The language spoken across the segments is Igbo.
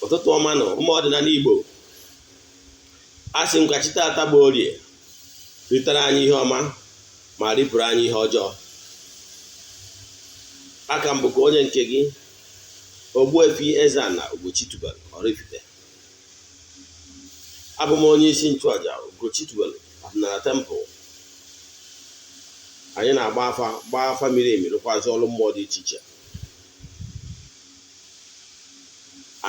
Ụtụtụ ọma nọ ụmụ ọdịnala Igbo, asị m ka chi taata bụ orie ritere anyị ihe ọma ma ripụrụ anyị ihe ọjọọ. Aka m bụkwa onye nke gị, Ogbuefi EZE-ANA Ugochi tubelu oraifite. Abụ m onye isi nchụaja Ugochi tubelu Odinana temple. Anyị na-agba afa miri emi, rụkwazi ọrụ mmụọ dị iche iche.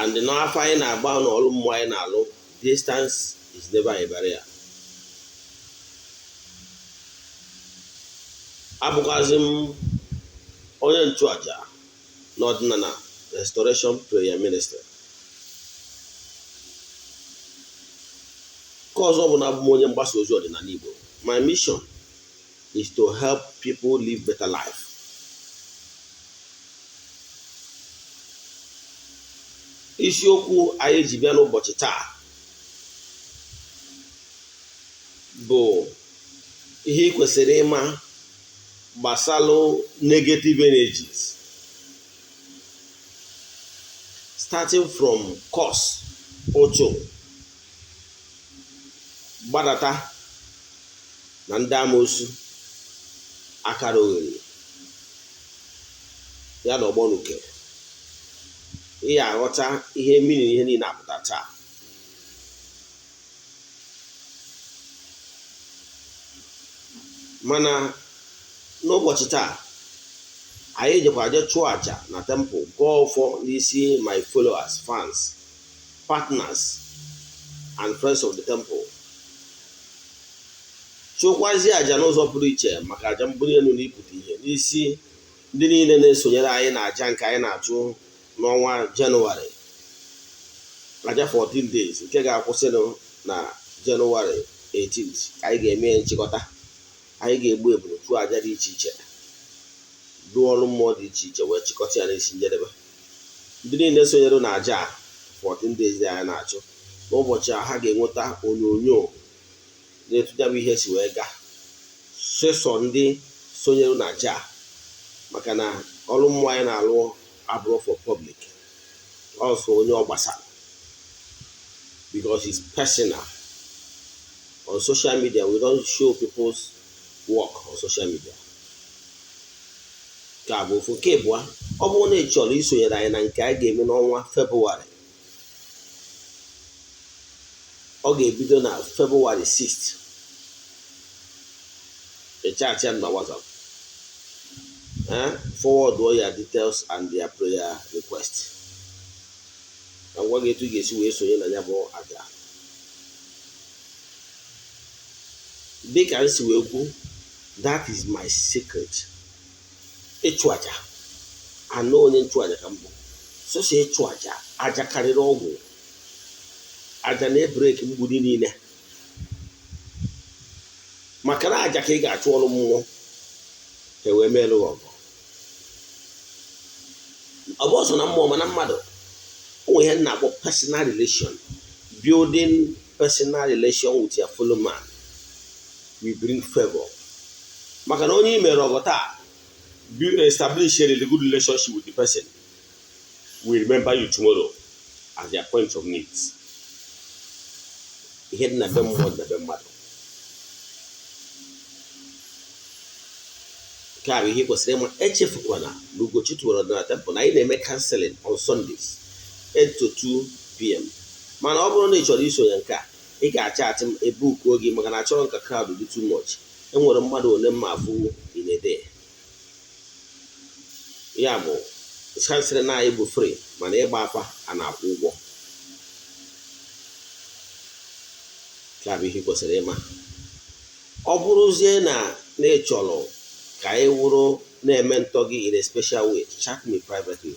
And n'afọ anyị na-agba n'ọrụ mmụọ anyị na-alụ, distance is never a barrier. Abụkwazi m onye nchụaja n'Odinana Restoration Prayer Ministry. Nke ọzọ bụ na abụ m onye mgbasa ozi ọdịnala Igbo. My mission is to help people live better life. Isiokwu anyị ji bịa n'ụbọchị taa bụ ihe ị kwesịrị ịma gbasalụ negative energies, starting from cause Uchu, gbadata na ndị amoosu Akaliogheri ya na Ogbonuke. Ị ga-aghọta ihe mmiri ihe niile apụta taa. Mana n'ụbọchị taa anyị jekwa je chụọ aja na temple gọọ ọfọ n'isi my followers, fans, partners and friends of the temple. Chụkwazie aja n'ụzọ pụrụ iche maka aja mbuli elu na ipụta ihe n'isi ndị niile na-esonyere anyị na aja nke anyị na-achụ n'ọnwa Jenụwarị, aja 14 days nke ga-akwụsịnụ na Jenụwarị 18th ka anyị ga-eme nchịkọta. Anyị ga-egbu ebulu chụọ aja dị iche iche, dụọ ọrụ mmụọ dị iche iche, wee chịkọta ya n'isi njedebe. Ndị niile sonyere na aja 14 days anyị na-achụ, n'ụbọchị a ha ga-enweta onyonyo na-etụnyabụ ihe si wee gaa. Sọsọ ndị sonyere na aja, maka na ọrụ mmụọ anyị na-alụ abụrụ for public, also onye ọ gbasara, because it's personal. On social media, we don't show people's work on social media. Ka bụ ofu. Nke abụọ, ọ bụrụ na ị chọrọ isonyere anyị na nke a ga-eme n'ọnwa Febụwarị, ọ ga-ebido na Febụwarị 6th. Echatị na WhatsApp, forward all your details and their prayer request. Na ngwa gị etu ị ga-esi wee sonye na ya bụ aja. Dịka m si wee kwu, that is my secret. Ịchụ aja, anọ onye nchụaja ka mbụ. Sọsọ ịchụ aja, aja karịrị ọgwụ. Aja na-ebreki mgbudi niile, maka na aja ka ị ga-achụ ọrụ mmụọ ka wee merụ ọgụ. Ọ bụ ọsọ na mmụọ ma na mmadụ. O nwere ihe na-akpọ personal relation. Building personal relation with your fellow man will bring favor. Maka na onye i mere ọgụ taa, establish a good relationship with the person, will remember you tomorrow at their point of needs. Ihe dị na be mmụọ dị na be mmadụ. Nke a bụ ihe kwesịrị ịma. Echefukwana na Ugochi tubelu Odinana temple na anyị na-eme counseling on Sundays 8 to 2 p.m. Mana ọ bụrụ na ị chọrọ isonye nke a, ị ga-achatị m ebuku oge, maka na achọrọ nka crowd dị too much. Enwere mmadụ ole mma afụ in a day. Ya bụ counseling na anyị bụ free, mana ịgba afa a na-akwụ ụgwọ. Nke a bụ ihe kwesịrị ịma. Ọ bụrụzie na ị chọrọ ka anyị wụrụ na-eme ntọ gị in a special way, chat me privately.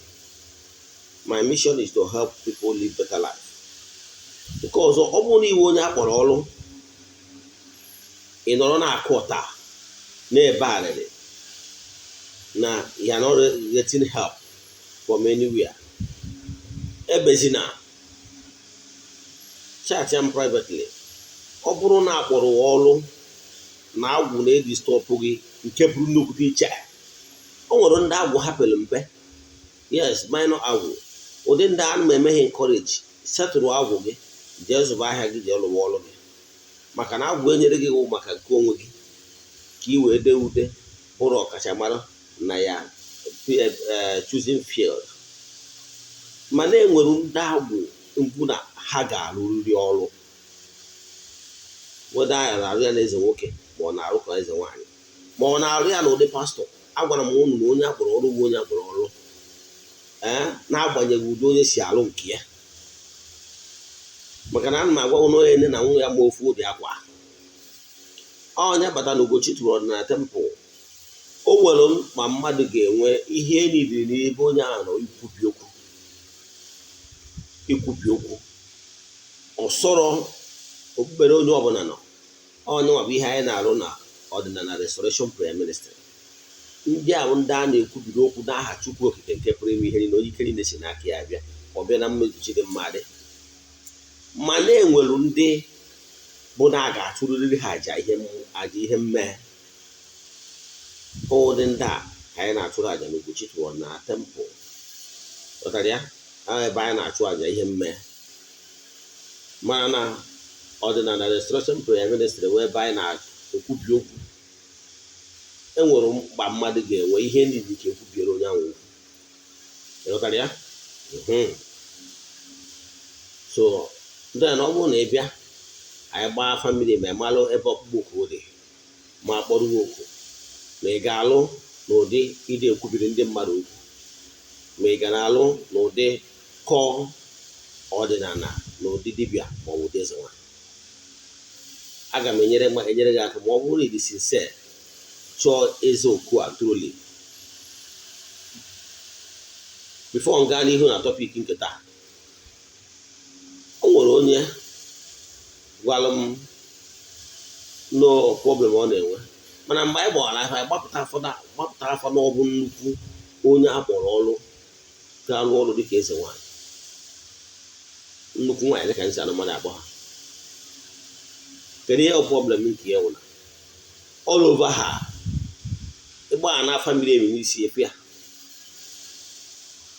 My mission is to help people live better life. Nke ọzọ, ọ bụrụ na iwe onye akpọrọ ọrụ, ị nọrọ na-akụ ọta na-ebe arịrị na you are not getting help from anywhere, ebezina, chat ya m privately. Ọ bụrụ na akpọrọ ọrụ na agwụ na-edistọpụ gị nke bụrụ nnukwute iche, o nwere ndị agwụ hapụrụ mpe. Yes, minor agwụ. Ụdị ndị a na-eme ha encourage setụrụ agwụ gị jee zụba ahịa gị jee lụwa ọrụ gị, maka na agwụ enyere gị wụ maka nke onwe gị ka ị wee dee ude bụrụ ọkachamara na ya choosing field. mana enwere ndị agwụ mkpu na ha ga-arụrịrị ọrụ, weda ya na-arụ ya na eze nwoke ma ọ na-arụ ka eze nwaanyị ma ọ na-arụ ya na ụdị pastọ. Agwara m unu na onye akpọrọ ọrụ bụ onye akpọrọ ọrụ, na-agbanyeghị ụdị onye si alụ nke ya. maka na ana m agwa ụnụ onye nne na nwa ya ma ofu ụdị akwa onye bata na Ugochi tụrụ ọdịnala tempụl. O nwere mkpa mmadụ ga-enwe ihe enidiri n'ebe onye ahụ nọ ikwubi okwu ọsọrọ okpukpere onye ọbụla nọ. onye nwa bụ ihe anyị na-arụ na ọdịnala restoration prayer ministry. ndị ahụ ndị a na-ekwubiri okwu n'aha Chukwu okike nke pụrụ ime ihe niile, onye ike niile si n'aka ya bịa, ọ bịa na mmezuchi dị mmadụ. ma na-enwelu ndị bụ na a ga-achụrụrịrị ha aja ihe mmehie. ụdị ndị a ka anyị na-achụrụ aja na Ugochi tụrụ na tempụl. Pụtara ya ebe anyị na-achụ aja ihe mmehie. mana na ọdịnala restoration prayer ministry wee ebe anyị na-ekwubi okwu, enwere mkpa mmadụ ga-enwe ihe ndị dị ka ekwubiere onye ahụ okwu. Ịghọtara ya? So ndị na ọ bụrụ na ị bịa anyị gbaa famili ma malụ ebe ọkpụkpọ oku dị ma kpọrọ oku, ma ị ga-alụ n'ụdị ide ekwubiri ndị mmadụ okwu, ma ị ga na-alụ n'ụdị kọọ ọdịnala na ụdị dibịa ma ọ bụ ụdị eze nwaanyị, aga m enyere gị aka ma ọ bụrụ na ịdị sincere chọọ eze oku a truly. Before m gaa n'ihu na topic nke taa, o nwere onye gwalụ m no problem ọ na-enwe, mana mgbe anyị gbawara afọ anyị gbapụta afọ na ọ bụ nnukwu onye akpọrọ ọrụ ga-arụ ọrụ dịka eze nwaanyị, nnukwu nwaanyị dịka nsị anụ mmadụ akpọ ha. Kedu ihe problem nke ya nwụna all over ha ịgba na family emi n'isi efe ya.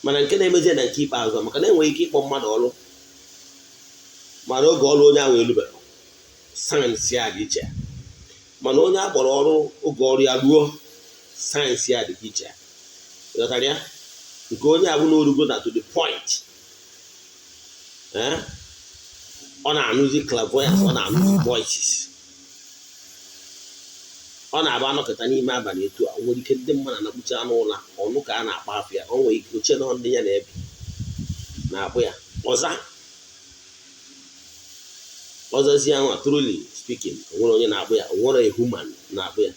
mana nke na-emezie na nke ikpeazụ maka na enweghị ike ịkpọ mmadụ ọrụ mana oge ọrụ onye ahụ elubeghị sayensị ya dị iche, mana onye akpọrọ ọrụ oge ọrụ ya ruo sayensị ya dị iche. Ịghọtara ya? nke onye abụ na orugo na to the point ọ na-anụzi clairvoyance, ọ na-anụzi voices, ọ na-abụ anọkọta n'ime abalị etu a. Nwere ike ndị mmadụ na-akpụcha anụ ụla ọnụ ka a na-akpa afọ ya, o nwere ike oche na ndị ya na-ebi na-akpụ ya ọzazi ahụ. Truly speaking, onwere onye na-akpụ ya, onwere a human na-akpụ ya,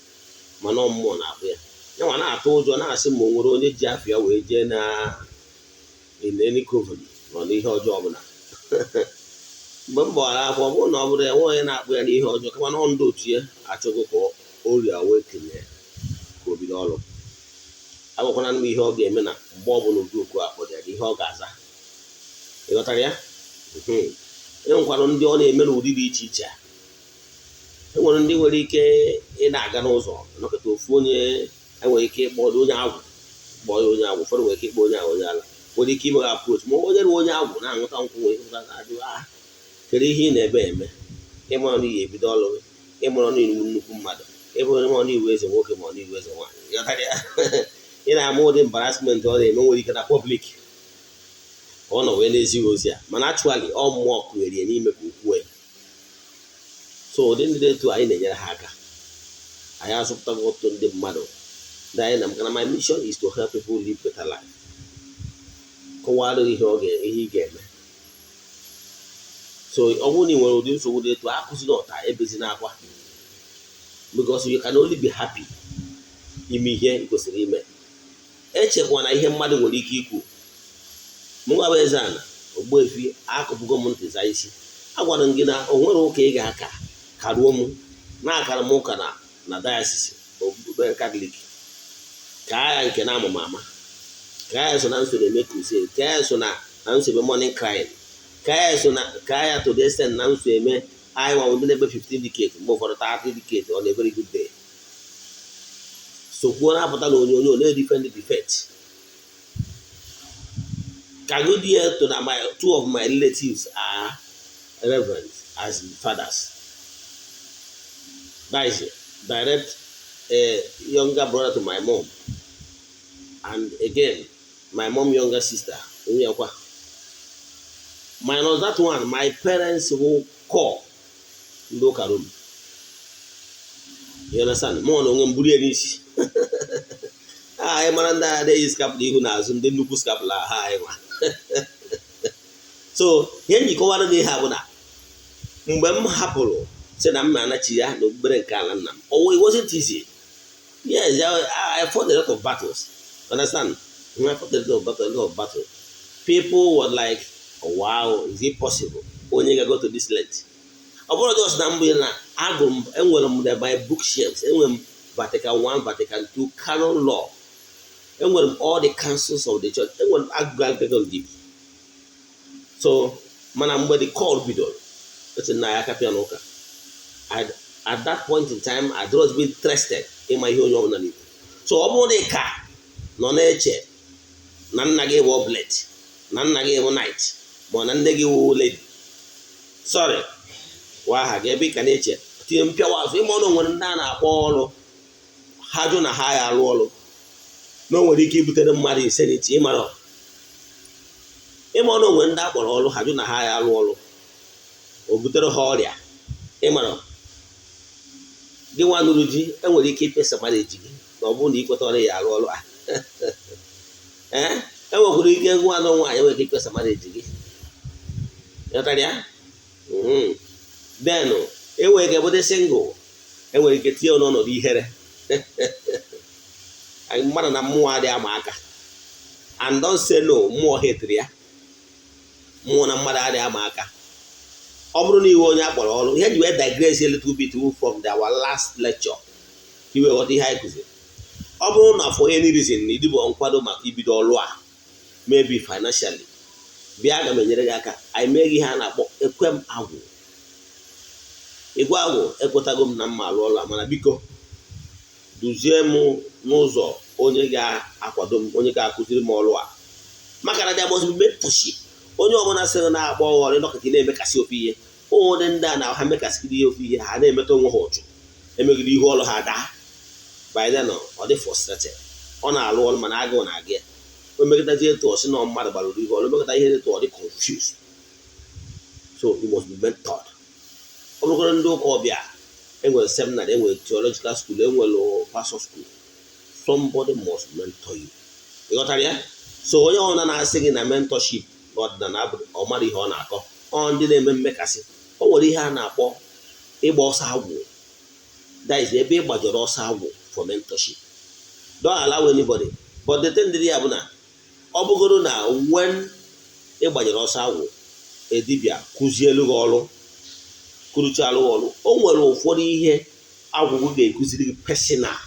mana mmụọ na-akpụ ya. Ya nwa na-atụ ụjọ na-asị ma o nwere onye ji afọ ya wee jee na enikovoli nọ n'ihe ọjọọ ọbụla. mgbe m gbara afọ, ọ bụrụ na ọ bụrụ ya nwe onye na-akpụ ya n'ihe ọjọọ, kama na ndị otu ya achọghị ka oria wee kenye ka o bido ọrụ. Agwakwana m ihe ọ ga-eme na mgbe ọbụla Ugochi akpọrọ ya ihe ọ ga-aza. Ịghọtara ya? Enwekwara ndị ọ na-eme n'ụdị dị iche iche. Enwere ndị nwere ike ị na-aga n'ụzọ nọkọta ofu onye enwere ike ịkpọ onye agwụ, ụfọdụ nwere ike ịkpọ onye ahụ onye ala, nwere ike ime approach ma onye ruo onye agwụ na-aṅụta nkwụ nwere ajụ kedu ihe ị na-ebe eme. Ịmara na ihe ebido ọrụ gị, ịmara na iwu nnukwu mmadụ, ịbụrụ na iwu eze nwoke ma ọ na iwu eze nwaanyị. Ị na-ama ụdị embarrassment ọ na-eme nwere ike na public ọ nọ wee na-ezighị ozi ya, mana actually ọ mmụọ kụnyere ya n'ime ka ukwuu ya. So ụdị ndị etu anyị na-enyere ha aka. Anyị azụpụtago ọtụtụ ndị mmadụ ndị anyị na maka na my mission is to help people live better life. Kọwara ihe ị ga-eme. So ọ bụrụ na ị nwere ụdị nsogbu dị etu, akụzi na ọta ebezi n'akwa, because you can only be happy ime ihe ị kwesịrị ime. Echekwa na ihe mmadụ nwere ike ikwu. Mụnwa bụ Eze-Ana Ogbuefi akụpụgo m ntị za isi. Agwara m gị na o nwere ụka ị ga-aka karuo m na-akara m ụka na diocese okpukpere Katọlik, ka ya nke na amụma ama, ka ya so na nsoro eme crusade, ka ya so na nsoro eme morning crying, ka ya to the extent na nsoro eme anyị nwa ndị na-ebe 15 decades mgbe ụfọdụ 30 decades on a very good day. So kwuo na-apụta na onyonyo na-edifend the faith. can go there to my two of my relatives are reverend as fathers. That is direct younger brother to my mom, and again my mom younger sister. Minus that one, my parents will call local room. You understand? More on Burianis. I am under the scapula, and the Nuku scapula high one. So, here you go on the Habona. Mbem Hapolo said, I'm Manachia, no break Kalanam. Oh, it wasn't easy. Yes, I fought a lot of battles. Understand? I fought a lot of battles. People were like, oh, wow, is it possible? When you go to this length. About those numbers, I go my bookshelves, and Vatican I, Vatican II, canon law, and when all the councils of the church, and when I graduated deep. So, man, the called Bidol. It's a Nayaka Pianoka. At that point in time, I was being trusted in my own. So, I'm the car, no nature, none gave oblet, none gave night, but none gave lady. Sorry. Wa ga-ebe ka na-eche tie mpịawa azụ ịma ọnụ nwere ndị a na-akpọ ọrụ ha jụ na ha ya arụ ọrụ na o nwere ike ibutere mmadụ ise n'iti ịma ọnụ nwere ndị akpọrọ ọrụ ha jụ na ha ya arụ ọrụ o butere ha ọrịa ịmara gị nwa nụrụ ji enwere ike ikpesa mmadụ eji gị na ọ bụrụ na ikweta ọrụ ya arụ ọrụ a enwekwara ike nwa anụ nwaanyị nwere ike ikpesa mmadụ eji gị ịghọtara ya then enwere ike bụrụ single enwere ike tinye n'ọnọdụ ihere mmadụ na mmụọ adịghị ama aka and don't say no mmụọ hetiri ya mmụọ na mmadụ adịghị ama aka ọ bụrụ na iwe onye akpọrọ ọrụ ihe ji wee digress a little bit from our last lecture iwe ghọta ihe anyị kụziri ọ bụrụ na for any reason na ịdịbọ nkwado maka ibido ọrụ a maybe financially bịa aga m enyere gị aka anyị mee gị ihe a na-akpọ ekwem agwụ ịgwa agwụ ekwetago m na mma alụ ọrụ a mana biko duzie m n'ụzọ onye ga-akwado m onye ga-akụziri m ọrụ a maka na dịabọzi mentorship onye ọbụla sịrị na-agba ọghọrị dọkịta na-emekasị ofe ihe ụdị ndị a na ha mekasịrị ihe ofe ihe ha na-emeta onwe ha ụchụ emegide ihe ọrụ ha daa by then ọ dị frustrated ọ na-alụ ọrụ mana agụụ na-aga ya o megịtazi etu ọsị na mmadụ gbarụrụ ihe ọrụ megịta ihe etu ọ dị confused so you must be mentored. Ọ bụrụkwara ndị ụka ọbịa enwere seminary enwere theological school enwere pastor school somebody must mentor you. Ịghọtara ya? So onye ọbụla na-asị gị na mentorship n'ọdịnala ọ mara ihe ọ na-akọ ọ ndị na-eme mmekasị o nwere ihe a na-akpọ ịgba ọsọ agwụ that is ebe ịgbajọrọ ọsọ agwụ for mentorship. Don't allow anybody but the thing dị ya bụ na ọ bụgoro na when ịgbajọrọ ọsọ agwụ edibịa kụzielu gị ọrụ kụrụcha alụ ọrụ o nwere ụfọdụ ihe agwụgwụ ga-ekụziri gị personal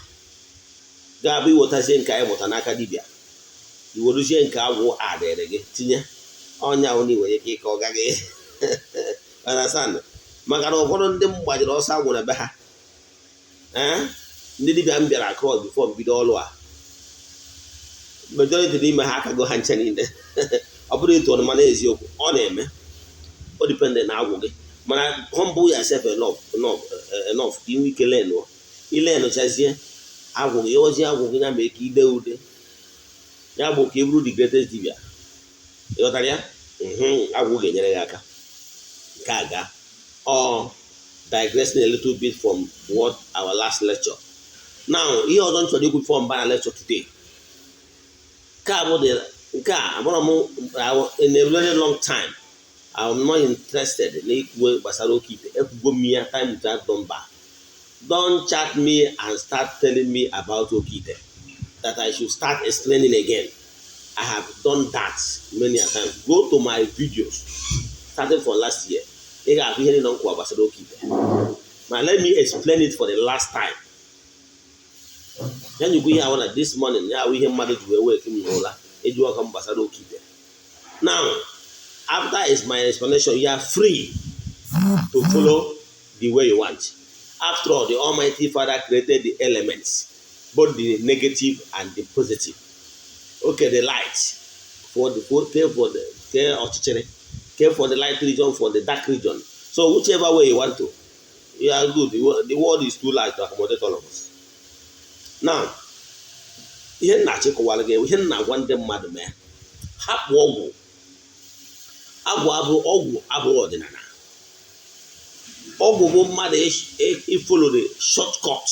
ga-abụ iwetazie nke anyị mụta n'aka dibịa iweruzie nke agwụ adịrị gị tinye ọnya ahụ na nwere ike ịka ọ gaghị understand maka na ụfọdụ ndị gbajiri ọsọ agwụ na be ha ndị dibịa m bịara across before mbido ọrụ a majority n'ime ha akago ha nche niile ọ bụrụ etu ọnụma na eziokwu ọ na-eme o depende na agwụ gị mana humble yourself enough ka inwe ike ilenụchazie agwụ gị ozi agwụ gị ya mee ka ide ude ya bụ ka ị bụrụ the greatest dibia ịghọtara ya agwụ ga-enyere gị aka nke a ga digressing a little bit from what our last lecture. Now ihe ọzọ m chọrọ ikwu before mba na lecture today nke a bụ nke a amụrụ m in a very long time I'm not interested in ikwu gbasara oke ite ekwugo m ya time without number. Don't chat me and start telling me about oke ite that I should start explaining again. I have done that many a times. Go to my videos starting from last year. Ị ga-ahụ ihe niile nkwa gbasara oke ite. Now let me explain it for the last time. Ya nyekwa ihe ahụ na this morning ya ahụ ihe mmadụ ji wee wake m n'ụra eji ọka m gbasara oke ite. Now after is my explanation, you are free to follow the way you want. After all, the Almighty Father created the elements, both the negative and the positive. Okay, the light care for the care for the light region, for the dark region. So whichever way you want to, you are good. The world is too large to accommodate all of us. Now, ihe na-achịkọwara gị ihe na-agwa ndị mmadụ mee hapụ ọgwụ ọgwụ abụghị ọdịnala. Ọgwụ bụ mmadụ follow the shortcut,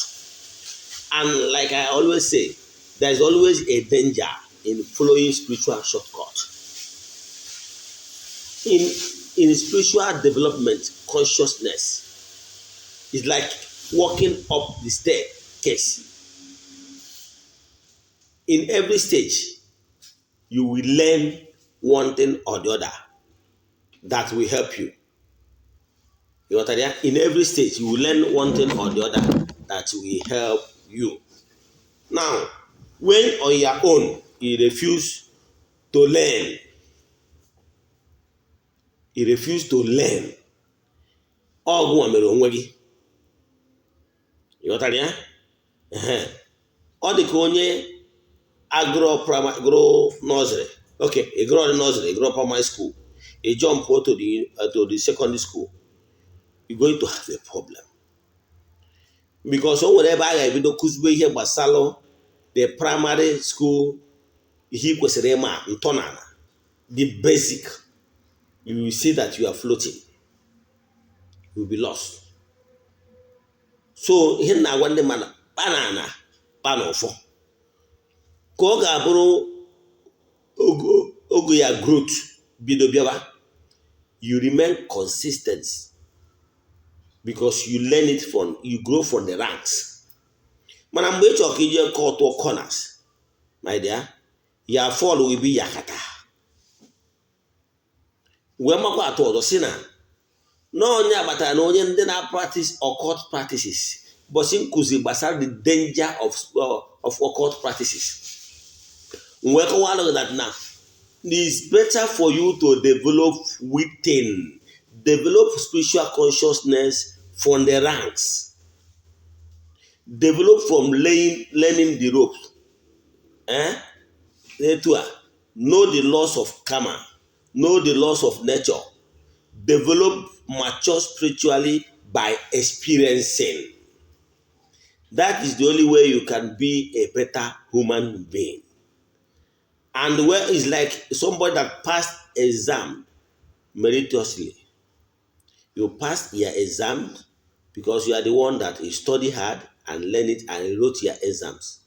and like I always say, there is always a danger in following spiritual shortcut. In spiritual development, consciousness is like walking up the staircase. In every stage, you will learn one thing or the other that will help you. You understand? In every stage, you will learn one thing or the other that will help you. Now, when on your own, you refuse to learn, ọgwụ mere onwe gị. You understand? Ọ dị ka onye agro nursery. Okay, a grow nursery, a grow primary school, a jump to the secondary school, you're going to have a problem. Because whenever I ebido kuzbe ihe gbasalo the primary school, ihe kwesịrị ịma ntọala, the basic, you will see that you are floating. You will be lost. So ihe na-agwa ndị mmadụ banana panofo ka ọ ga-abụrụ ogo ya growth bido bịawa, you remain consistent because you learn it from, you grow from the ranks. Mana mgbe ị chọrọ ka ije cut corners, my dear, your fall will be yakata. Wee makwa atụ ọzọ si na onye agbata na onye ndị na-practice occult practices, but nkụzi gbasara the danger of occult practices. Wee kọwaa that now it's better for you to develop spiritual consciousness from the ranks, develop from learning the rope, know the laws of karma, know the laws of nature, develop mature spiritually by experiencing. That is the only way you can be a better human being. And where is like somebody that passed exam meritoriously. You passed your exam because you are the one that you study hard and learn it and wrote your exams.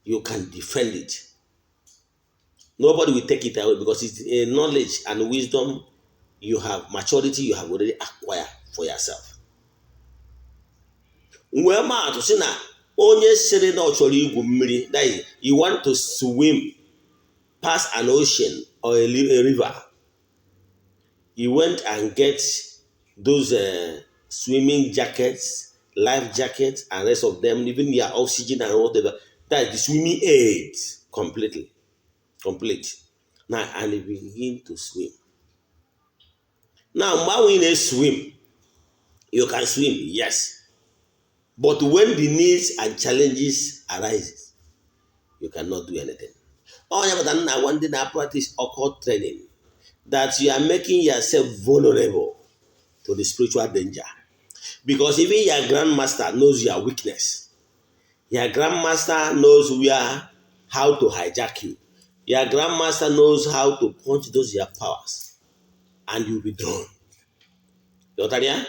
You can defend it. Nobody will take it away because it's a knowledge and wisdom you have, maturity you have already acquired for yourself. Onye sere na chọrọ igwu mmiri, that you want to swim past an ocean or a river, you went and get those swimming jackets, life jackets, and rest of them, even your oxygen and whatever. That is the swimming aids complete. Now, and you begin to swim. Now, when you swim, you can swim, yes. But when the needs and challenges arise, you cannot do anything. I want to practice occult training, that you are making yourself vulnerable to the spiritual danger. Because even your grandmaster knows your weakness. Your grandmaster knows how to hijack you. Your grandmaster knows how to punch those your powers, and you'll be drawn. You understand?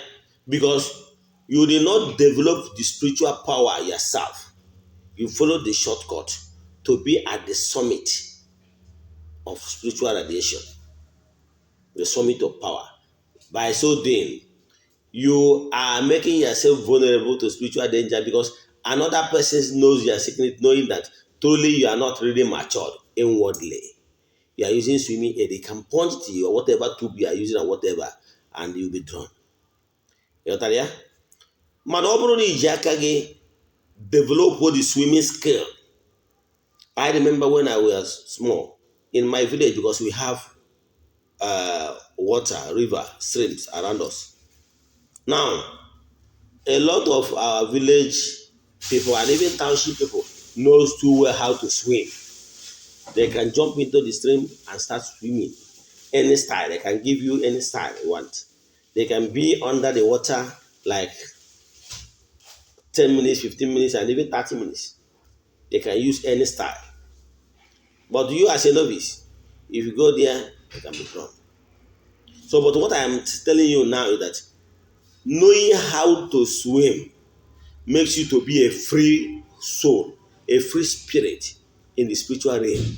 Because you did not develop the spiritual power yourself. You follow the shortcut to be at the summit of spiritual radiation, the summit of power. By so doing, you are making yourself vulnerable to spiritual danger because another person knows your secret, knowing that truly you are not really matured inwardly. You are using swimming aid, they can punch to you or whatever tube you are using or whatever, and you'll be drawn. You understand? Man, develop what the swimming skill. I remember when I was small in my village, because we have water, river, streams around us. Now, a lot of our village people and even township people knows too well how to swim. They can jump into the stream and start swimming. Any style, they can give you any style you want. They can be under the water like 10 minutes, 15 minutes, and even 30 minutes. They can use any style. But you as a novice, if you go there, you can be drawn. So, but what I am telling you now is that knowing how to swim makes you to be a free soul, a free spirit in the spiritual realm.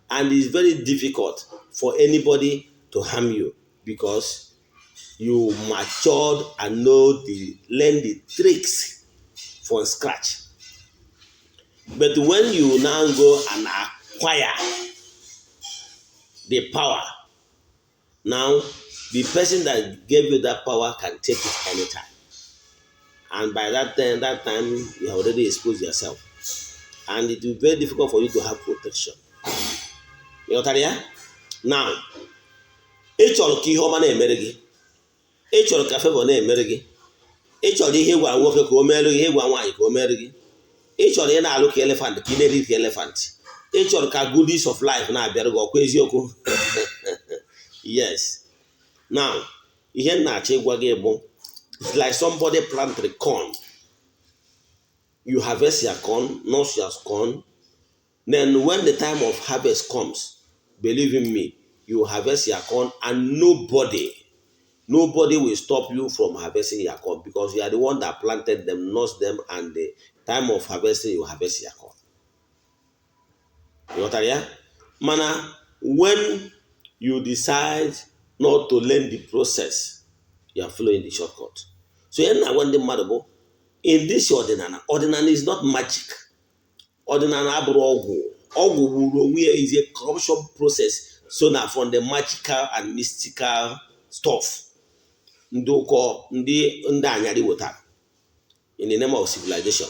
And it's very difficult for anybody to harm you because you matured and learn the tricks from scratch. But when you now go and acquire the power, now the person that gave you that power can take it anytime. And by that time you have already exposed yourself. And it will be very difficult for you to have protection. You know what? Now, ị chọrọ ka ihe ọma na-emere gị, ị chọrọ ka favor na-emere gị, ị chọrọ ihe gwa nwoke ka o mere gị, ihe gwa nwaanyị ka o mere gị, ị chọrọ ị na-alụ ka elephant ka ị na-eri ka elephant, ị chọrọ ka goodies of life na-abịara gị, ọkwa eziokwu? Yes. Now, ihe na-achọ ịgwa gị bụ, it's like somebody planted corn. You harvest your corn, nurse your corn. Then when the time of harvest comes, believe in me, you harvest your corn and nobody will stop you from harvesting your corn because you are the one that planted them, nursed them, and the time of harvesting, you harvest your corn. You know what I mean? Mana, when you decide not to learn the process, you are following the shortcut. So when the mother in this Odinana is not magic. Odinana Ogwu is a corruption process. So now from the magical and mystical stuff. In the name of civilization.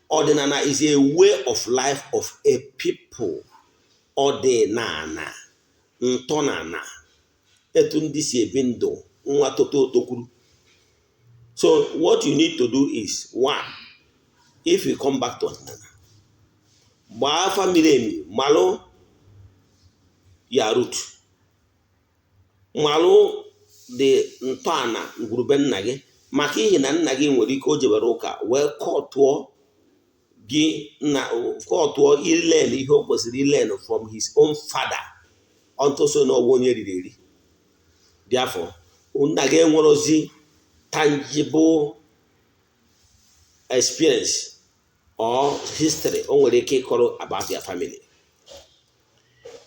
Odinana is a way of life of a people. Odinana. Ntonana. Etundisi ebindo. So what you need to do is, one, if you come back to Odinana, gbaa family malụ ya root, malụ dị ntọala ngwurube nna gị, maka ihe na nna gị nwere ike o jebere ụka wee kọtụọ ilen ihe o kwesịrị ilen from his own father unto so na ọgwụ onye riri eri. Therefore, nna gị enwerozi tangible experience or history o nwere ike ịkọrọ about your family.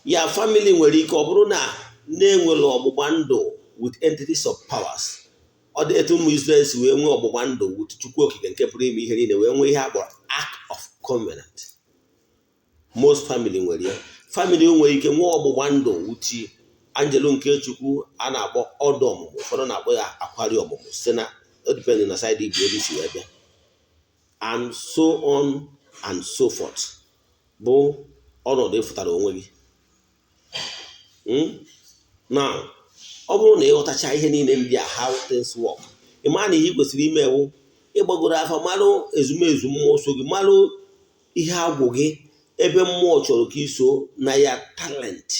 Your family nwere ike ọ bụrụ na na-enwere ọgbụgba ndụ with entities of powers. Ọ dị etu ụmụ Israel si wee nwee ọgbụgba ndụ with Chukwu okike nke pụrụ ime ihe niile wee nwee ihe akpọrọ Act of Covenant. Most family nwere ya. Family nwere ike nwee ọgbụgba ndụ with angelo nke Chukwu a na-akpọ ọdụ ọmụmụ, ụfọdụ na-akpọ ya akwari ọmụmụ site na depending na side Igbo ebe si wee bịa, and so on and so forth. Bụ ọnọdụ ịfụtara onwe gị. Now, ọ bụrụ na ịghọtacha ihe niile ndị a how things work, ị maa na ihe ị kwesịrị ime ewu ịgbagoro afa malụ ezumezu mmụọ so gị, malụ ihe agwụ gị, ebe mmụọ chọrọ ka iso na ya talent,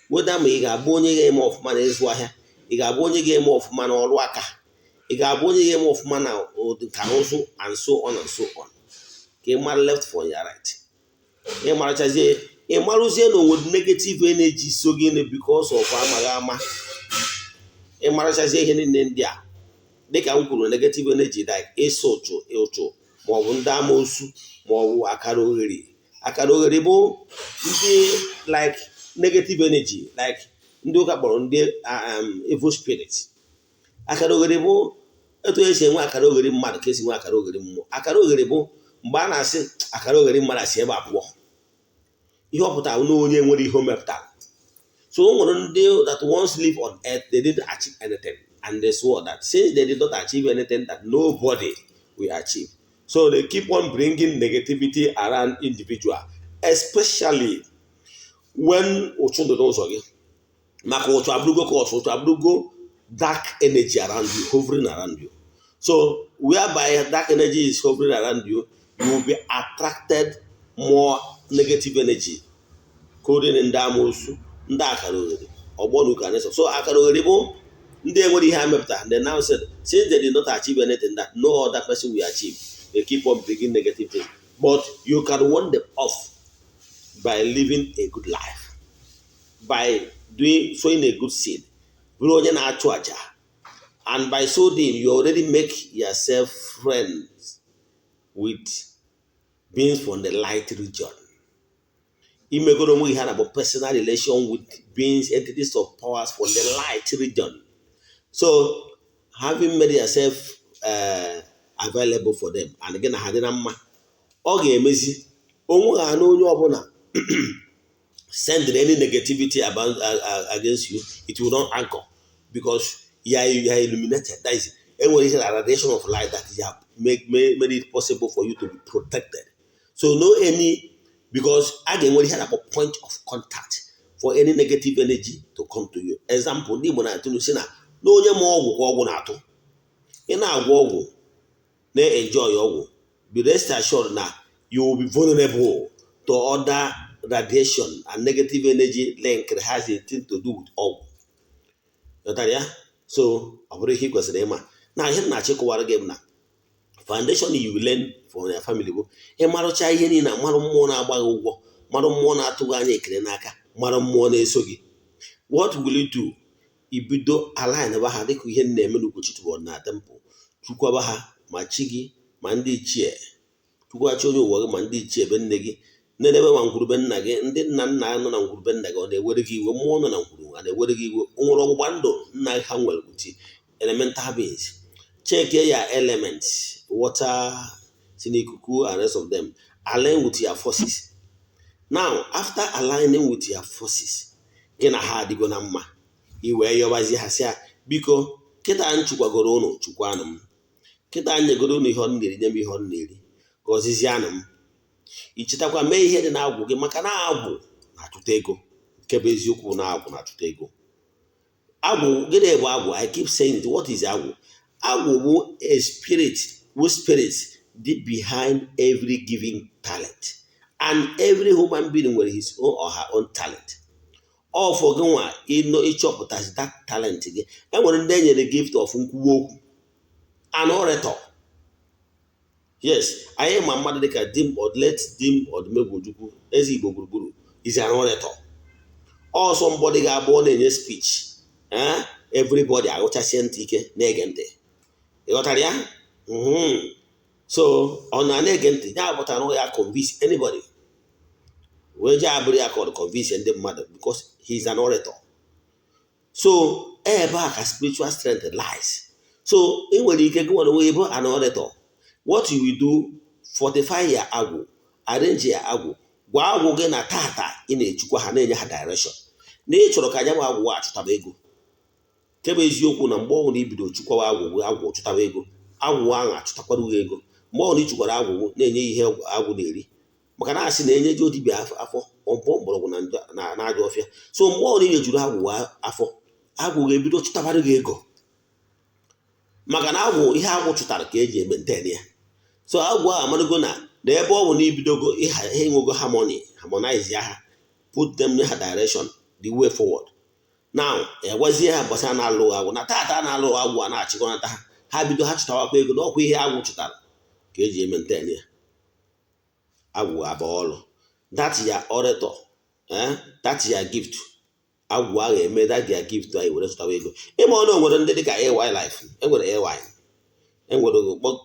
weda ma ị ga-abụ onye ga-eme ọfụma na ịzụ ahịa, ị ga-abụ onye ga-eme ọfụma na ọrụ aka, ị ga-abụ onye ga-eme ọfụma na nka ụzụ, and so on and so on. Ka ị mara left for your right, ị marachazie, ị marụzie na onwe negative energy so gị because of amaghị ama. Ị marachazie ihe niile ndị a dịka m kwuru, negative energy like ịsụ ụchụ maọbụ ndị amoosu maọbụ Akaliogheri bụ ndị like negative energy, like ndị ụka kpọrọ ndị evil spirit. Akaliogheri bụ etu esi enwe Akaliogheri mmadụ ka esi nwe Akaliogheri mmụọ. Akaliogheri bụ mgbe a na-asị Akaliogheri mmadụ asị ebe abụọ, ihe ọ pụtara na onye nwere ihe o mepụtara. So o nwere ndị that once live on earth, they didn't achieve anything, and they swore that since they did not achieve anything, that nobody will achieve. So they keep on bringing negativity around individual, especially when Uchu nọ n'ụzọ gị. Maka Uchu abụrụgo cause, Uchu abụrụgo dark energy around you, hovering around you. So whereby dark energy is hovering around you, you will be attracted more negative energy coding ndị amoosu ndị Akaliogheri Ogbonuke and so Akaliogheri bụ ndị enwere ihe ha mepụtara. They now said since they did not achieve anything that no other person will achieve, they keep on bringing negative things. But you can warn them off by living a good life, by sowing a good seed, and by sowing you already make yourself friends with beings from the light region. Imegoro we had about personal relation with beings, entities of powers from the light region. So having made yourself available for them, and again I had amazing. Send any negativity against you, it will not anchor, because you are illuminated. That is a radiation of light that you have made it possible for you to be protected. So no any, because again when you had a point of contact for any negative energy to come to you. Example, no onye ọgwụ na-atụ ị na-agwọ ọgwụ na-enjoy ọgwụ, be rest assured na you will be vulnerable to other radiation and negative energy link that has a thing to do with ọgwụ. So ọ bụrụ ihe kwesịrị ịma na ihe na-achịkọwara gị na foundation you will learn from your family bụ ịmarụcha ihe niile, marụ mmụọ na-agba gị ụgwọ, marụ mmụọ na-atụghị anya ekele n'aka, marụ mmụọ na-eso gị. What will you do? Ibido align ba ha dịka ihe na-eme n'Ugochi tubelu na temple, chukwaba ha ma chi gị ma ndị ichie, chukwachi onye ụwa gị ma ndị ichie ebe nne gị, na-edebe ma ngwurube nna gị, ndị nna nna nọ na ngwurube nna gị ọ na-ewere gị iwe, mmụọ nọ na ngwuru a na-ewere gị iwe, nwere ọgbụgba ndụ nna ha nwere uti elemental beings. Check your elements, water, sinikuku, and rest of them. Align with your forces. Now, after aligning with your forces, gina ha adịgo na mma, iwe yobazi ha sị biko kịta anyị chukwagoro ụnụ chukwanụ m, kịta anyị nyegoro ụnụ ihe ọ na-eri, nye m ihe ọ na-eri, gọzizianụ m. Ichetakwa mee ihe dị na-agwụ gị, maka na agwụ na-achụta ego. Nke bụ eziokwu na agwụ na-achụta ego. Agwụ, gịnị bụ agwụ? I keep saying it. What is agwụ? Agwụ bụ a spirit, whose spirits deep behind every giving talent, and every human being with his own or her own talent. All for gịnwa ịchọpụtazi that talent gị. Enwere ndị enyere gift of nkwuwa okwu, an orator. Yes, anyị ma mmadụ dịka dim Odumegwu Eze Igbo gburugburu is an orator. Or somebody ga-abụ ọ na-enye speech, everybody agụchasie ntị ike na-ege ntị. Ịghọtara ya? So ọ na-ege ntị ya pụtara na ya convince anybody. Wee je abụrụ ya ka ọ convince ndị mmadụ, because he is an orator. So ebe a ka spiritual strength lies. So ị nwere ike gị nwere wee bụ an orator. What you will do, fortify your agwụ, arrange your agwụ, gwa agwụ gị na tata ị na-echukwa ha, na-enye ha direction. Na ị chọrọ ka anya agwụ achụtaba ego. Kebe eziokwu na mgbe ọhụrụ na ibido chukwawa agwụ chụtaba ego, agwụ ahụ achụtakwara gị ego. Mgbe ọhụrụ ichukwara agwụ na-enye ihe agwụ na-eri, maka na asị na-enye ji odibịa afọ ọmpọ mgbọrọgwụ na aja ọfịa. So mgbe ọhụrụ inyejuru agwụ afọ, agwụ ga-ebido chụtabara gị ego, maka na agwụ ihe agwụ chụtara ka eji maintain ya. So agwụ ahụ amarago na ebe ọ bụ na ibidogo ha enwego harmonize ya ha, put them in her direction, the way forward. Now egwazie ha gbasara na-alụ agwụ na tata na-alụ agwụ a na-achịkọnata ha, ha bido ha chụtawakwa ego n'ọkwa ihe agwụ chụtara ka eji maintain ya. Agwụ abaọlụ, that's your orator, that's your gift. Agwụ ahụ eme that your gift anyị were chụtawa ego. Ịma ọnụ nwere ndị dịka AY life, enwere AY, enwere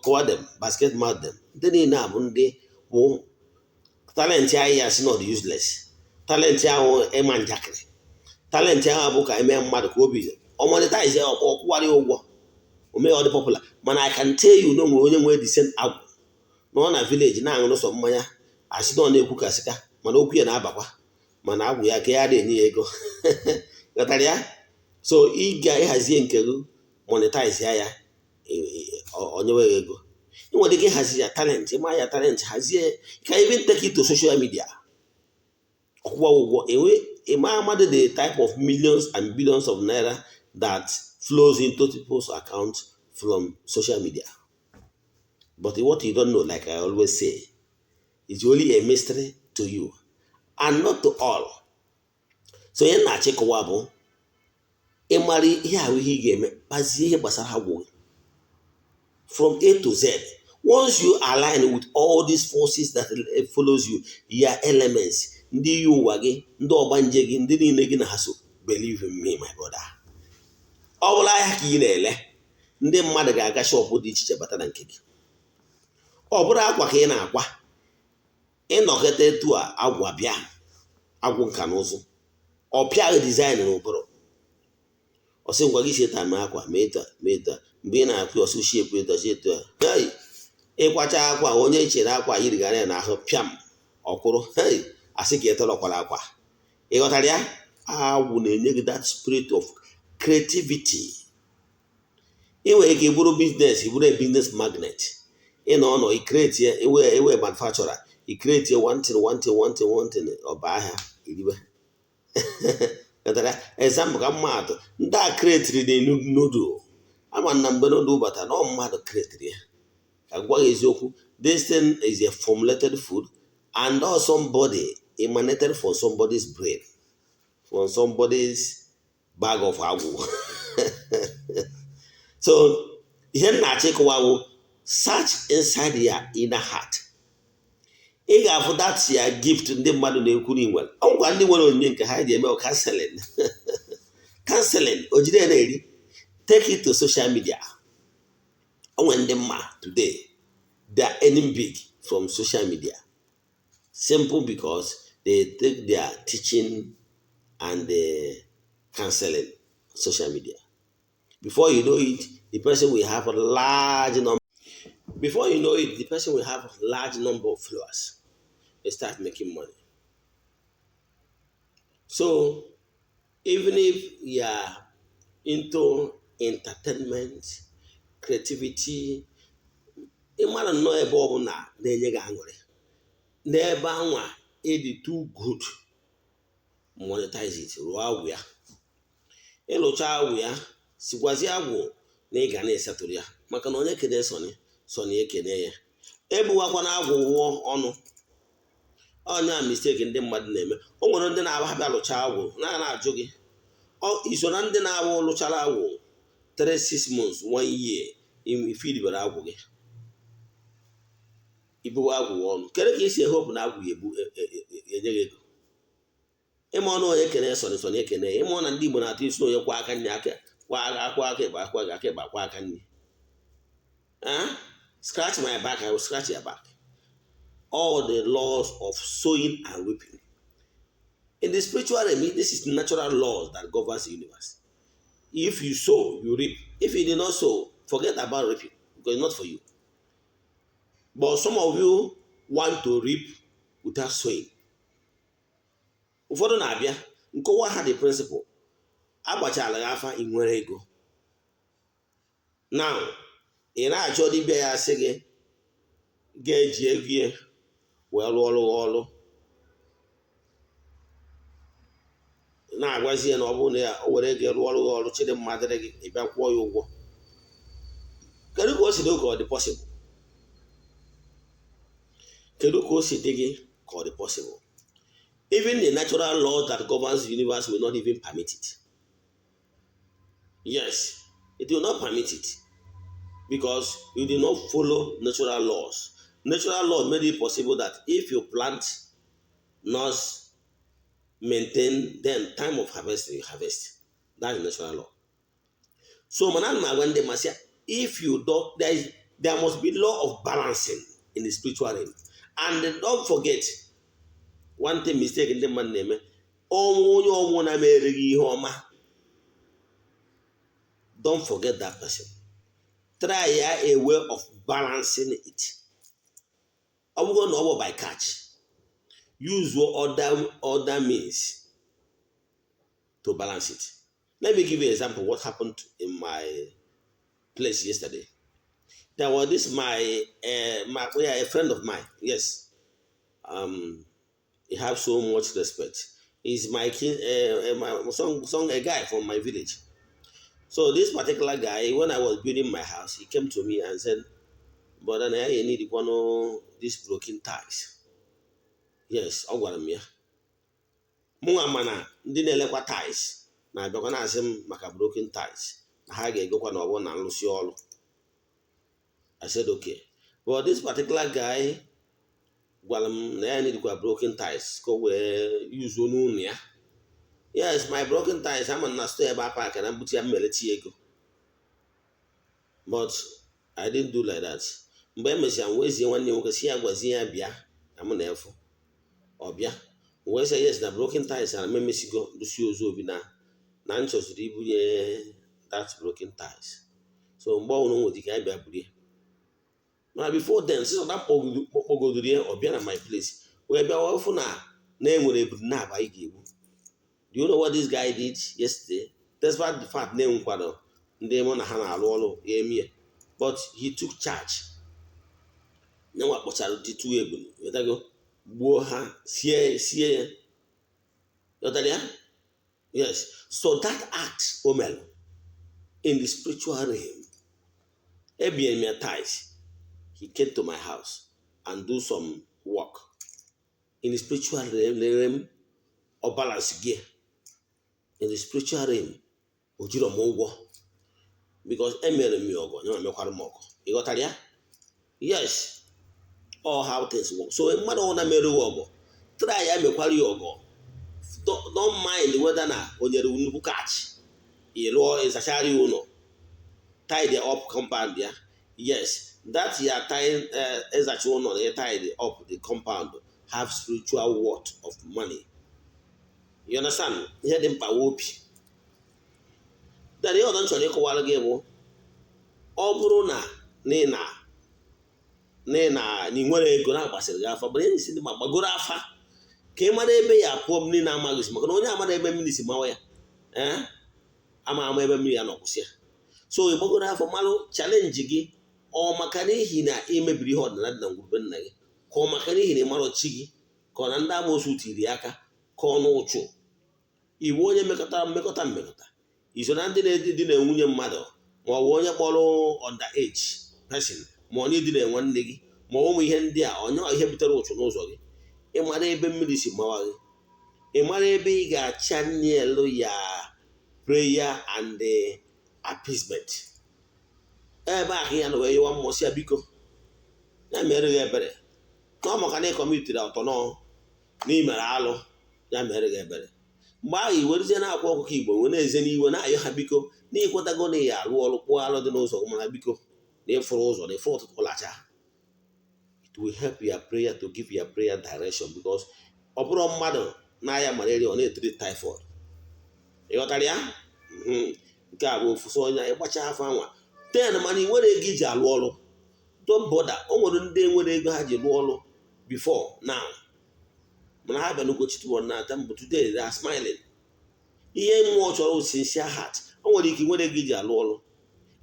kọwa dem, basket mouth dem. Ndị niile a bụ ndị bụ talent anyị ya si not useless. Talent ahụ ịma njakịrị, talent ahụ bụ ka eme mmadụ ka obi ọmonetize ya, ọkwụwarị ụgwọ, o mee ọ dị popular. Mana I can tell you na nwere onye nwere decent agwụ nọ na village na-aṅụ sọ mmanya, asị na ọ na-ekwu kasịka, mana okwu ya na-abakwa, mana agwụ ya ka ya na-enye ya ego. Ghọtara ya? So ị ga-ịhazie nke gị, monetize ya onyewe ego. Ị nwere ike ịhazi ya talent, ịma ya talent, hazie ka even take it to social media. Ọkwụwa ụgwọ ịma mmadụ the type of millions and billions of naira that flows into people's accounts from social media. But what you don't know, like I always say, is only a mystery to you and not to all. So ihe na-achịkọwa bụ ịmara ihe ahụ ihe ị ga-eme kpazie ihe gbasara agwụ gị from A to Z. Once you align with all these forces that follows you, your elements, ndị yi ụwa gị, ndị ọgbanje gị, ndị niile gị na ha so, believe in me my brother, ọ bụla ahịa ka ị na-ele, ndị mmadụ ga-aga shọpụ dị iche iche bata na nke gị. Ọ bụrụ akwa ka ị na-akwa, ịnọkọta etu a agwa bịa, agwụ nka na ụzụ, ọ pịaghị dizaịn n'ụbụrụ, ọsị ngwa gị sieta mee akwa meta mgbe ị na-akwa ọsụ shiepu etu a ịkwacha akwa onye chere akwa yirigara ya n'ahụ pịam ọkwụrụ asị ka etọrọkwara akwa. Ị ghọtara ya? Agwụ na-enye gị that spirit of creativity. Ị nwere ike bụrụ biznes, bụrụ a business magnet, ị nọ ọnọ ikreti ewe manufacturer, ikreti one thing ọba ahịa iribe. Example ka mmadụ ndị a kretiri na nudul ama na mgbe nudul bata na mmadụ kretiri ya. Ka gwa gị eziokwu, this thing is a formulated food and also somebody emanated from somebody's brain, from somebody's bag of agwụ. So ihe na-achịkọwawo search inside your inner heart. Ị ga-afụ that ya gift ndị mmadụ na-ekwuru inwere. Ọ ngwa ndị nwere onyinye nke ha ji eme counseling. Counseling o jide na-eri, take it to social media. Onwe ndị mma today, they are earning big from social media, simple because they take their teaching and counseling social media. Before you know it, the person will have a large number. Before you know it, the person will have a large number of followers. They start making money. So even if you are into entertainment, creativity, ị mara nnọọ ebe ọ bụla na-enye gị aṅụrị, n'ebe anwa ịdị too good, monetize it, rụọ agwụ ya. Ịlụcha agwụ ya, sikwazi agwụ na ị ga na-esetụrụ ya, maka na onye kene sọni ekene ya. Ebuwakwana agwụ wụọ ọnụ. Ọnya mistake ndị mmadụ na-eme. O nwere ndị na-abịa lụcha agwụ na-ajụ gị, iso na ndị na-abụ lụchara agwụ 3-6 months 1 year ifidibere agwụ gị, ibuwe agwụ ọnụ. Kere ka isi ehopu na agwụ enye gị ego. Ịma ọnụ onye kene sọni ekene ya. Ịma na ndị Igbo na-atụ isi onye kwa aka nri aka akwa aka ịba akwa ga aka ịba akwa aka nri. Scratch my back, I will scratch your back. All the laws of sowing and reaping. In the spiritual realm, this is natural laws that governs the universe. If you sow, you reap. If you did not sow, forget about reaping, because it's not for you. But some of you want to reap without sowing. Ụfọdụ na-abịa nkọwa ha the principle. Agbachala ya afa inwere ego. Now, ị na-achọ dibịa ya sị gị ga-eji ego ya wee rụọ ọrụ. Na-agwazi ya na ọ bụrụ na ya o were ego rụọ ọrụ chịrị mmadụ gị, ị bịa kwụọ ya ụgwọ. Kedu ka o si dị ka ọ dị possible? Kedu ka o si dị gị ka ọ dị possible? Even the natural laws that governs the universe will not even permit it. Yes, it will not permit it because you did not follow natural laws. Natural law made it possible that if you plant, nurse, maintain, then time of harvesting, you harvest. That is natural law. So if you don't, there must be law of balancing in the spiritual realm. And then don't forget, one thing mistake in the man name, don't forget that person. Try a way of balancing it. I'm going to over by catch. Use what other means to balance it. Let me give you an example. What happened in my place yesterday? There was this a friend of mine. Yes, he have so much respect. He's my king, a guy from my village. So this particular guy, when I was building my house, he came to me and said, "But then I need these broken ties." Yes, Ogbonuke. mụnwa mana ndị na-elekwa ties na-abịakwa na-asị m maka broken ties na ha ga-egokwa na ọ bụrụ na nrụsị ọrụ. I said okay, but this particular guy gwara m na ya needikwa broken ties ka o wee yuzuo n'ụlọ ya. Yes, my broken ties ama na store ebe a park na mbuti ya mmeleti ego, but I didn't do like that. Mgbe e mesịa m wezie nwanne m nwoke si ya gwazie ya bịa na mụ na-efu ọ bịa wee sị yes na broken ties na memesigo lusi ozu obi na nchọziri ibunye that broken ties, so mgbe ọhụrụ nwere ike ya bịa burie. Mana before then since that kpọgodoro ya ọ bịa na my place wee bịa wee fụ na enwere eburu na-aba ị ga-egbu. Do you know what this guy did yesterday? Despite the fact na enwekwado ndị mụ na ha na-alụ ọrụ ya emie, but he took charge. Nyanwa kpọchara dị two ebunu wetago gbuo ha sie ya. Yọtara ya? Yes. So that act o mere in the spiritual realm, ebie me ties, he came to my house and do some work in the spiritual realm or balance gear. In the spiritual realm, ojiro m ụgwọ because emere m ọgọ nyanwa mekwara m ọgọ. You got ya? Yes. All how things work. So mmadụ ọna mere ọgọ try ya mekwara ya ọgọ. Don't mind whether na onyere nnukwu catch ịlụọ ịzachara ya ụlọ tidy up compound ya. Yes, that ya tying ịzacha ụlọ na tidy up the compound have spiritual worth of money. You understand? Ihe dị mkpa obi. Then ihe ọzọ chọrọ ịkọwara gị bụ ọ bụrụ na ị nwere ego na-agbasịrị gị afa, but isi ndị ma gbagoro afa ka ị mara ebe ya pụọ mmiri na-amaghị isi, maka na onye amara ebe mmiri si mawa ya ama ebe mmiri ya nọkwụsị ya. So ị gbagoro afọ malụ chalenji gị ọ maka n'ihi na imebiri ihe ọdịnala dị na ngwurube nna gị, ka ọ maka n'ihi na ịmara chi gị, ka ọ na ndị amoosu tiri aka, ka ọ n'ụchụ iwu onye mmekọta iso na ndị na-edị na nwunye mmadụ, ma ọ bụ onye kpọrọ underage person, ma onye dị na nwanne gị, ma ụmụ ihe ndị a onye ihe butere ụchụ n'ụzọ gị. Ị mara ebe mmiri si mawa gị, ị mara ebe ị ga-achannelu ya prayer and appeasement. Ebe ahụ ya na wee yọwa mmụọsị ya biko ya mere gị ebere na ọ maka na ịkọmitiri ọtọnọ n'imere alụ, ya mere gị ebere. Mgbe ahụ iwerezie na-akwa ọkụkọ Igbo wee na-eze n'iwe na-ayọ ha biko na ịkwetago na ya alụ ọrụ kpụọ alụ dị n'ụzọ gị, mana biko na ịfụrụ ụzọ na ịfụ ụtụtụ lacha. It will help your prayer to give your prayer direction, because ọ bụrụ mmadụ na-aya malaria ọ na-etiri typhoid. Ịghọtara ya? Nke a bụ ofuso onye ịgbacha afọ anwa ten mana ị nwere ego iji alụ ọrụ. Don't bother. O nwere ndị nwere ego ha ji lụọ ọrụ before now, mana ha bịa n'Ugochi na but today they are smiling. Ihe mmụọ chọrọ sincere heart. O nwere ike nwere ego iji alụ ọrụ.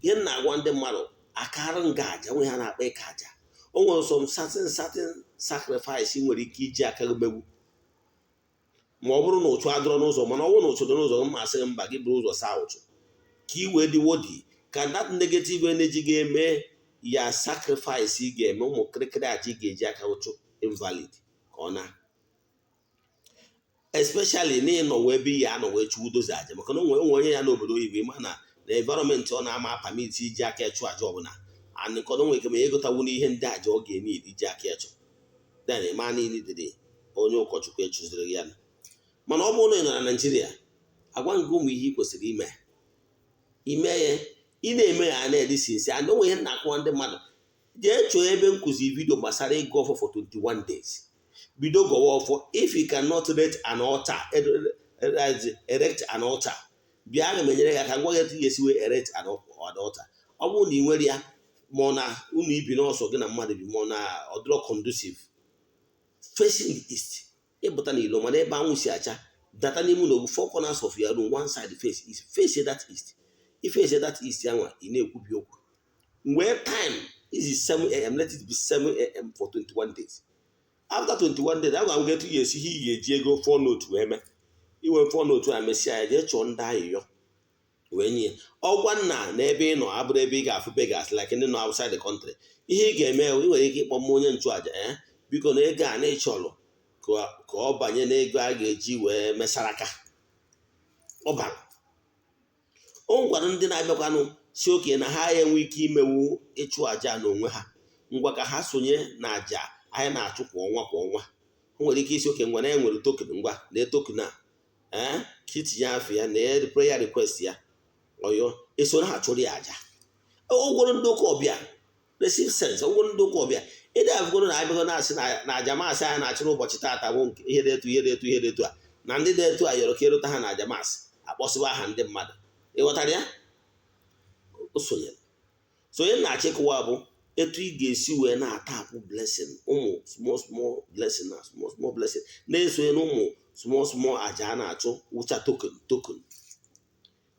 Ihe m na-agwa ndị mmadụ akara ngaja nwe ha na-akpa ịka aja. O nwere some certain sacrifice nwere ike iji aka megbu ma ọ bụrụ na ụchụ adọrọ n'ụzọ, mana ọ bụrụ na ụchụ dị n'ụzọ m masị mba gị bụrụ ụzọ saa ụchụ ka ị wee dị wodi ka that negative energy ga-eme ya sacrifice ị ga-eme ụmụ kịrịkịrị aja ị ga-eji aka ụchụ invalid ka ọ na especially n'ịnọ wee ebe ya anọ wee chụọ dozi aja, maka na onwe onye ya n'obodo oyibo ịma na environment ọ na-ama permit iji aka ịchụ aja ọbụla anịkọdọ nwere ike ma egotawu n'ihe ndị aja ọ ga-eme iji aka ịchụ then ịma niile dịrị onye ụkọchukwu echụziri ya. Mana ọ bụrụ na ị nọ na Naịjirịa, agwa nke ụmụ ihe ị kwesịrị ime ya ị na-eme ya na-edisi isi and onwe ihe na-akụwa ndị mmadụ jee chọọ ebe nkụzi vidio gbasara ịgụ ọfọ for 21 days. Bido gọwa ọfọ. If you cannot erect an altar, bịa aga m enyere gị aka ngwa gị esi wee erect an altar. Ọ bụrụ na ị nwere ya ma na unu ibi n'ọsọ gị na mmadụ bi ma na ọdụrọ conducive facing the east, ịpụta n'ilo mana ebe anwụ si acha data n'ime ụlọ 4 corners of your room, one side face that east. Face that east anwa ị na-ekwubi okwu. Mgbe time is 7 a.m. let it be 7 a.m. for 21 days. After 21 days, I'm going to get to he Diego 4 note wee mee iwe 4 note a mesịa ya jee chọọ ndị ayịyọ wee nye ọgwa nna na ebe ị nọ abụrụ ebe ị ga-afụ begas like ndị nọ outside the country. Ihe ị ga-eme ị nwere ike ịkpọ m onye nchụaja biko na ego a na ịchọrọ ka ka ọ banye n'ego a ga-eji wee mesara aka ọ bara. O gwara ndị na-abịakwanụ si oke na ha enwe ike imewu ịchụ àjà n'onwe ha, ngwa ka ha sonye na àjà anyị na-achụ kwa ọnwa kwa ọnwa. O nwere ike isi oke ngwa na enwere token, ngwa lee token a ka itinye afọ ya na prayer request ya ọyọ esoro ha chụrụ ya àjà. Ogworo ndị ụka ọbịa receive sense. Ogworo ndị ụka ọbịa ịdị abụgoro na abịago na-asị na àjà masị anyị na-achụ n'ụbọchị taata bụ nke ihe dị etu a na ndị dị etu a yọrọ ka erụta ha na àjà masị akpọsịwa aha ndị mmadụ. Ịghọtara ya? O sonyere. Sonye na-achịkwa bụ etu ị ga-esi wee na-atapụ blessing, ụmụ small blessing na small blessing na-esonye na ụmụ small àjà a na-achụ wụcha token.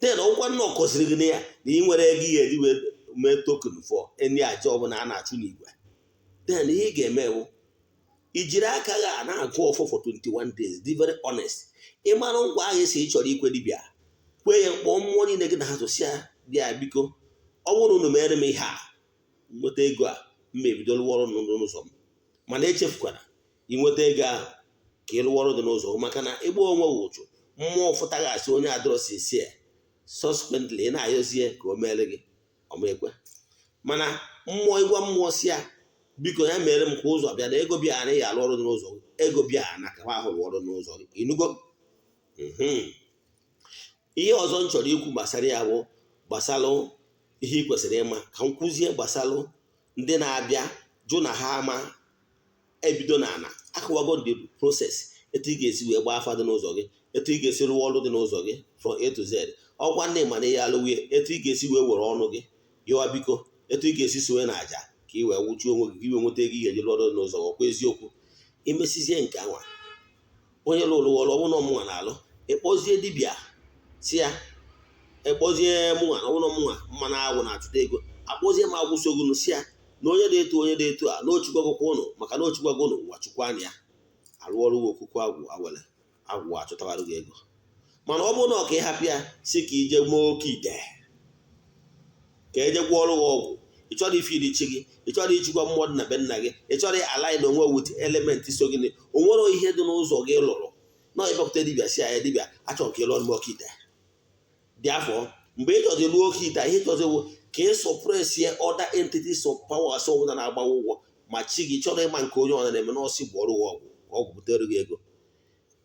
Then ọkwa nnọọ kọziri gị na ya na ị nwere ego ihe eji wee mee token for any àjà ọbụla a na-achụ n'igwe. Then ihe ị ga-eme bụ ijiri aka gị a na-agụ ọfọ for 21 days, dị very honest. Ị mara ngwa ahụ esi ị chọrọ ikwe dibịa, kwe ya mkpọ mmụọ niile gị na ha tụsịa bịa biko ọ bụrụ unu mere m ihe a nweta ego a mma ebido lụwa ọrụ n'ụzọ m, mana echefukwara inweta ego ahụ ka ị lụwa ọrụ dị n'ụzọ, maka na ịgba onwe wụ ụchụ mmụọ fụtaghasị onye adọrọsi esi ya subsequently ị na-ayọzie ka o mere gị ọmaekwe. Mana mmụọ ịgwa mmụọ si ya biko ya mere m kwa ụzọ bịa na ego bịa na ị alụ ọrụ dị n'ụzọ gị, ego bịa na ka ahụ lụọ ọrụ n'ụzọ gị. Inugo? Ihe ọzọ m chọrọ ikwu gbasara ya bụ gbasalụ ihe ị kwesịrị ịma ka m kwụzie gbasalụ ndị na-abịa jụ na ha ama ebido n'ala. Akụwago the process etu ị ga-esi wee gbaa afa dị n'ụzọ gị, etu ị ga-esi rụwa ọrụ dị n'ụzọ gị from A to Z. Ọkwa ndị mana ya alụwie etu ị ga-esi wee were ọnụ gị yọwa biko, etu ị ga-esi sonye na àjà ka ị wee wụchuo onwe gị ka ị wee nweta ego ị ga-eji rụọ ọrụ dị n'ụzọ. Ọkwa eziokwu imesizie nke anwa onye lụrụ ọrụ ọbụna ọmụnwa na-alụ, ịkpọzie dibịa si ya ekpozie mụnwa na ọbụna mụnwa mmanụ agwụ na-achụta ego, akpọzie m agwụsogunu si ya na onye dị etu a na ochukwagokwọ ụnụ, maka na ochukwago ụnụ nwa chukwana ya arụ ọrụ okuku agwụ awele agwụ achụtabarụ gị ego. Mana ọ bụrụ na ọka ịhapụ ya si ka ije mee oke ite ka eje gwọ ọrụ gị ọgwụ, ị chọrọ ife iri chi gị, ị chọrọ ichukwa mmụọ dị na be nna gị, ị chọrọ ala na onwe wit element so gị, o nwere ihe dị n'ụzọ gị lụrụ na ịbịakwute dibịa si ya dibịa achọrọ ka ị lụọ m oke ite. Dị afọ mgbe ị chọzi lụọ oke ite, ihe chọzi bụ ka ị sọpresie other entities of power asọ ọbụla na-agbawa ụgwọ ma chi gị chọrọ ịma nke onye ọna na-eme n'ọsị bụ ọrụ ọgwụ butere gị ego.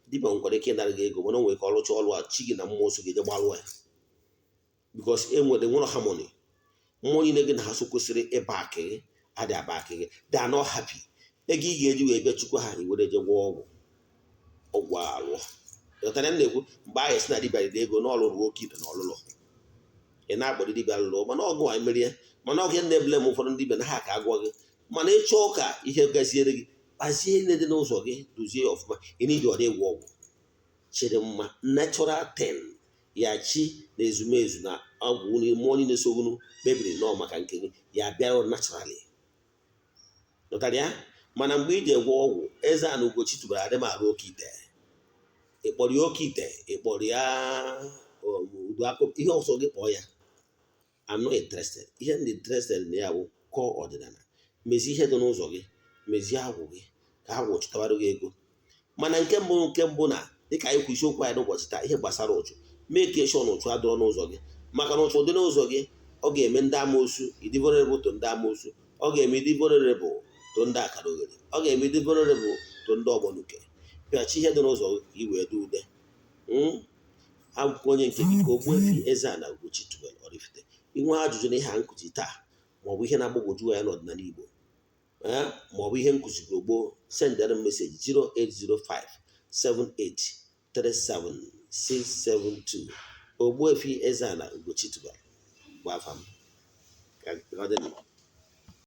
Dibịa nwekwara ike ịnara gị ego mana o nwere ka ọ rụcha ọrụ a chi gị na mmụọ nsọ ga-eje gbalụọ ya, because nwere harmony. Mmụọ niile gị na ha so kwesịrị ịba akị gị adị aba akị gị, they are not happy. Ego ị ga-eji wee bịa chukwu ha iwere je gwọọ ọgwụ alụọ. Ịghọtara m na-ekwu? Mgbe ahụ esi na dibịa riri ego na ọlụrụ oke ite na ọlụlụ, ị na-akpọrọ dibịa lụrụ mana ọgụ a merie, mana ọgụ na-ebule m ụfọdụ dibịa na ha ka agwọ gị. Mana ịchọọ ka ihe gaziere gị, kpazie ihe dị n'ụzọ gị, dozie ya ọfụma. Ị na-eji ọdị ịgwọ ọgwụ chịrị mma natural ten ya chi na ezumezu na ọgwụ mmụọ niile sogunu kpebiri nọọ maka nke gị ya bịa naturally. Ụtara ya? Mana mgbe iji egwọ ọgwụ Eze-Ana Ugochi tubara adị m arụ oke ite, ịkpọrọ ya oke ite, ịkpọrọ ya udu akụ, ihe ọzọ gị kpọọ ya. I'm not interested. Ihe ndị interested na ya bụ kọọ ọdịnala, mezie ihe dị n'ụzọ gị, mezie agwụ gị ka agwụ chụtabara gị ego. Mana nke mbụ na dịka anyị kwu isiokwu anyị n'ụbọchị taa, ihe gbasara ụchụ, mee ka eshọn ụchụ adọrọ n'ụzọ gị, maka na ụchụ dị n'ụzọ gị ọ ga-eme ndị amoosu ịdị vulnerable to ndị amoosu, ọ ga-eme ịdị vulnerable to ndị Akaliogheri, ọ ga-eme ịdị vulnerable to ndị Ogbonuke. Pịachi ihe dị n'ụzọ gị ka ị wee dị ude. Akwụkwọ onye nke gị ka Ogbuefi EZE-ANA Ugochi tubelu oraifite. Inwe ajụjụ na ihe a nkụzi taa maọbụ ihe na-agbagwoju ya n'ọdịnala Igbo maọbụ ihe nkụzigoro gboo, sendere m meseji 08055783772. Ogbuefi EZE-ANA Ugochi tubelu bụ afa m.